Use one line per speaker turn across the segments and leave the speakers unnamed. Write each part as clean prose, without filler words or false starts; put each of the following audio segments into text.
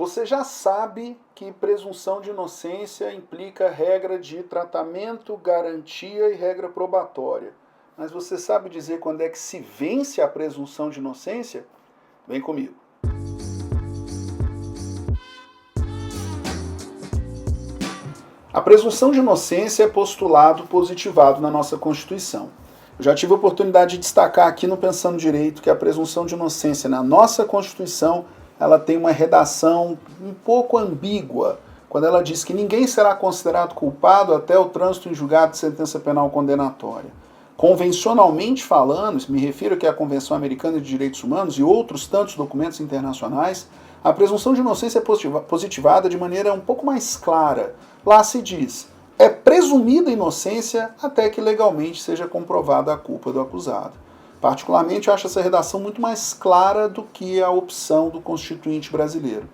Você já sabe que presunção de inocência implica regra de tratamento, garantia e regra probatória. Mas você sabe dizer quando é que se vence a presunção de inocência? Vem comigo. A presunção de inocência é postulado positivado na nossa Constituição. Eu já tive a oportunidade de destacar aqui no Pensando Direito que a presunção de inocência na nossa Constituição ela tem uma redação um pouco ambígua, quando ela diz que ninguém será considerado culpado até o trânsito em julgado de sentença penal condenatória. Convencionalmente falando, me refiro aqui à Convenção Americana de Direitos Humanos e outros tantos documentos internacionais, a presunção de inocência é positivada de maneira um pouco mais clara. Lá se diz, é presumida inocência até que legalmente seja comprovada a culpa do acusado. Particularmente, eu acho essa redação muito mais clara do que a opção do Constituinte brasileiro.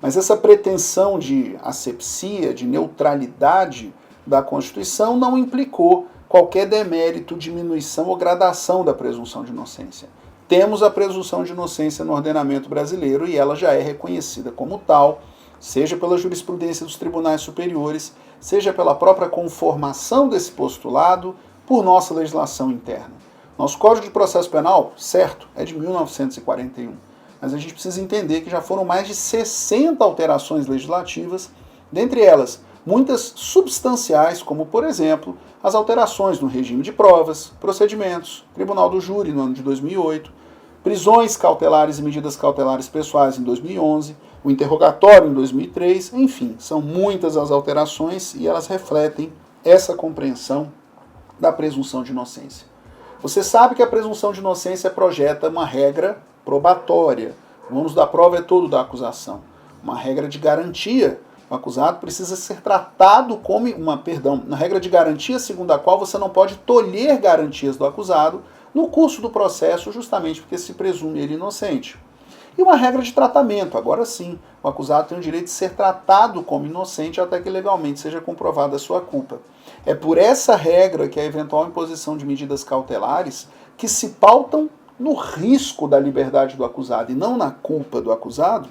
Mas essa pretensão de asepsia, de neutralidade da Constituição não implicou qualquer demérito, diminuição ou gradação da presunção de inocência. Temos a presunção de inocência no ordenamento brasileiro e ela já é reconhecida como tal, seja pela jurisprudência dos tribunais superiores, seja pela própria conformação desse postulado por nossa legislação interna. Nosso Código de Processo Penal, certo, é de 1941, mas a gente precisa entender que já foram mais de 60 alterações legislativas, dentre elas muitas substanciais, como, por exemplo, as alterações no regime de provas, procedimentos, Tribunal do Júri no ano de 2008, prisões cautelares e medidas cautelares pessoais em 2011, o interrogatório em 2003, enfim, são muitas as alterações e elas refletem essa compreensão da presunção de inocência. Você sabe que a presunção de inocência projeta uma regra probatória. O ônus da prova é todo da acusação. Uma regra de garantia. O acusado precisa ser tratado como uma regra de garantia segundo a qual você não pode tolher garantias do acusado no curso do processo, justamente porque se presume ele inocente. E uma regra de tratamento. Agora sim, o acusado tem o direito de ser tratado como inocente até que legalmente seja comprovada a sua culpa. É por essa regra que a eventual imposição de medidas cautelares que se pautam no risco da liberdade do acusado e não na culpa do acusado,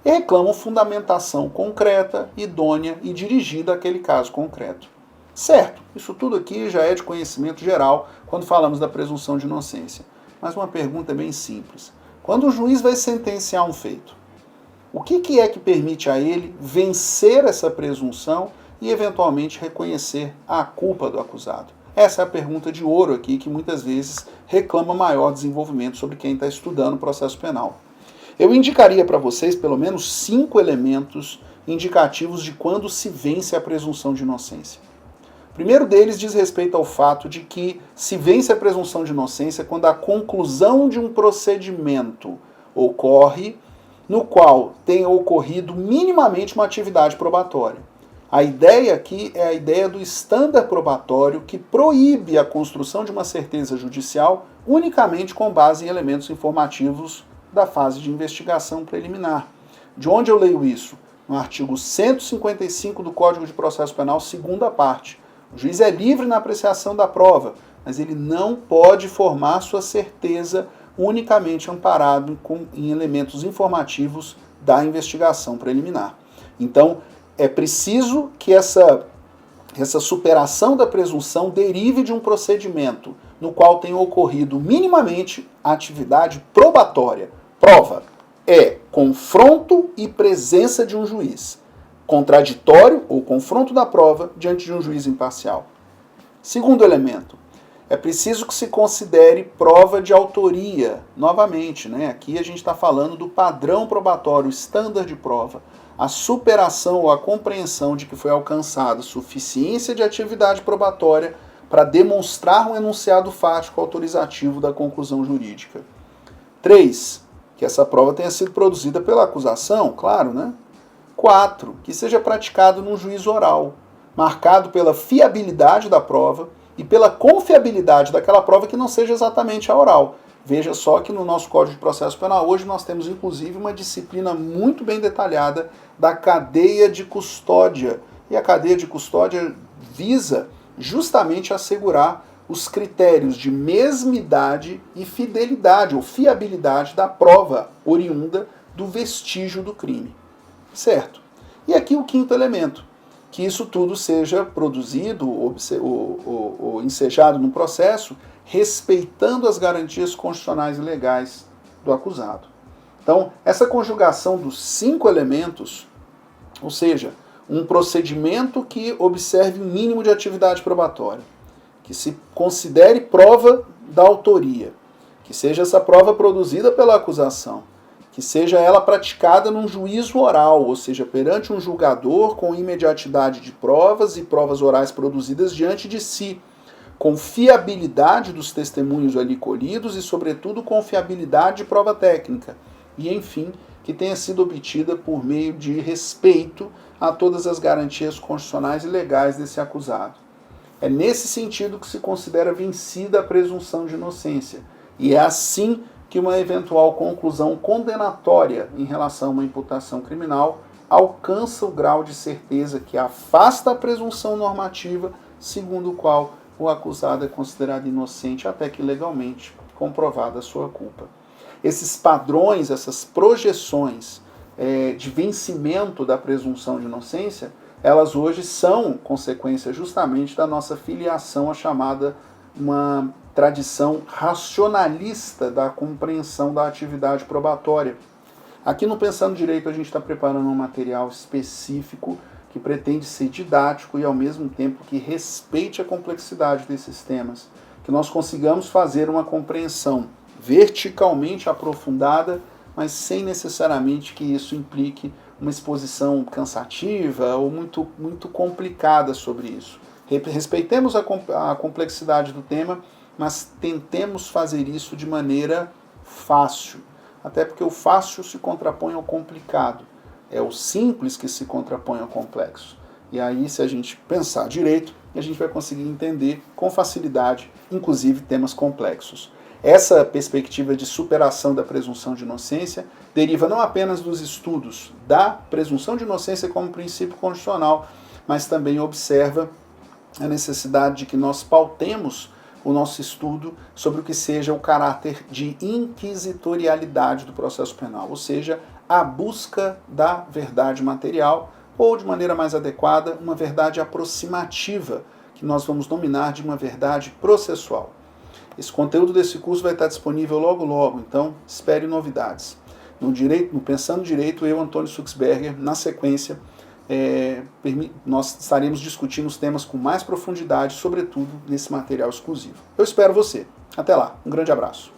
reclamam fundamentação concreta, idônea e dirigida àquele caso concreto. Certo, isso tudo aqui já é de conhecimento geral quando falamos da presunção de inocência. Mas uma pergunta bem simples. Quando o juiz vai sentenciar um feito, o que é que permite a ele vencer essa presunção e eventualmente reconhecer a culpa do acusado? Essa é a pergunta de ouro aqui que muitas vezes reclama maior desenvolvimento sobre quem está estudando o processo penal. Eu indicaria para vocês pelo menos 5 elementos indicativos de quando se vence a presunção de inocência. O primeiro deles diz respeito ao fato de que se vence a presunção de inocência quando a conclusão de um procedimento ocorre no qual tenha ocorrido minimamente uma atividade probatória. A ideia aqui é a ideia do estándar probatório que proíbe a construção de uma certeza judicial unicamente com base em elementos informativos da fase de investigação preliminar. De onde eu leio isso? No artigo 155 do Código de Processo Penal, segunda parte. O juiz é livre na apreciação da prova, mas ele não pode formar sua certeza unicamente amparado em elementos informativos da investigação preliminar. Então, é preciso que essa superação da presunção derive de um procedimento no qual tenha ocorrido minimamente a atividade probatória. Prova é confronto e presença de um juiz. Contraditório ou confronto da prova diante de um juiz imparcial. Segundo elemento, é preciso que se considere prova de autoria. Novamente, aqui a gente está falando do padrão probatório, estándar de prova. A superação ou a compreensão de que foi alcançada suficiência de atividade probatória para demonstrar um enunciado fático autorizativo da conclusão jurídica. 3. Que essa prova tenha sido produzida pela acusação, claro, 4. Que seja praticado num juízo oral, marcado pela fiabilidade da prova e pela confiabilidade daquela prova que não seja exatamente a oral. Veja só que no nosso Código de Processo Penal hoje nós temos inclusive uma disciplina muito bem detalhada da cadeia de custódia. E a cadeia de custódia visa justamente assegurar os critérios de mesmidade e fidelidade ou fiabilidade da prova oriunda do vestígio do crime. certo. E aqui o quinto elemento, que isso tudo seja produzido ou ensejado no processo, respeitando as garantias constitucionais e legais do acusado. Então, essa conjugação dos 5 elementos, ou seja, um procedimento que observe o mínimo de atividade probatória, que se considere prova da autoria, que seja essa prova produzida pela acusação, que seja ela praticada num juízo oral, ou seja, perante um julgador com imediatidade de provas e provas orais produzidas diante de si, com fiabilidade dos testemunhos ali colhidos e, sobretudo, com fiabilidade de prova técnica. E, enfim, que tenha sido obtida por meio de respeito a todas as garantias constitucionais e legais desse acusado. É nesse sentido que se considera vencida a presunção de inocência. E é assim que uma eventual conclusão condenatória em relação a uma imputação criminal alcança o grau de certeza que afasta a presunção normativa, segundo o qual o acusado é considerado inocente até que legalmente comprovada a sua culpa. Esses padrões, essas projeções de vencimento da presunção de inocência, elas hoje são consequência justamente da nossa filiação à chamada uma tradição racionalista da compreensão da atividade probatória. Aqui no Pensando Direito a gente está preparando um material específico que pretende ser didático e ao mesmo tempo que respeite a complexidade desses temas, que nós consigamos fazer uma compreensão verticalmente aprofundada, mas sem necessariamente que isso implique uma exposição cansativa ou muito complicada sobre isso. Respeitemos a complexidade do tema, mas tentemos fazer isso de maneira fácil. Até porque o fácil se contrapõe ao complicado. É o simples que se contrapõe ao complexo. E aí, se a gente pensar direito, a gente vai conseguir entender com facilidade, inclusive temas complexos. Essa perspectiva de superação da presunção de inocência deriva não apenas dos estudos da presunção de inocência como princípio constitucional, mas também observa a necessidade de que nós pautemos o nosso estudo sobre o que seja o caráter de inquisitorialidade do processo penal, ou seja, a busca da verdade material, ou, de maneira mais adequada, uma verdade aproximativa, que nós vamos nominar de uma verdade processual. Esse conteúdo desse curso vai estar disponível logo, então espere novidades. No Pensando Direito, eu, Antônio Suxberger, na sequência, nós estaremos discutindo os temas com mais profundidade, sobretudo nesse material exclusivo. Eu espero você. Até lá, um grande abraço.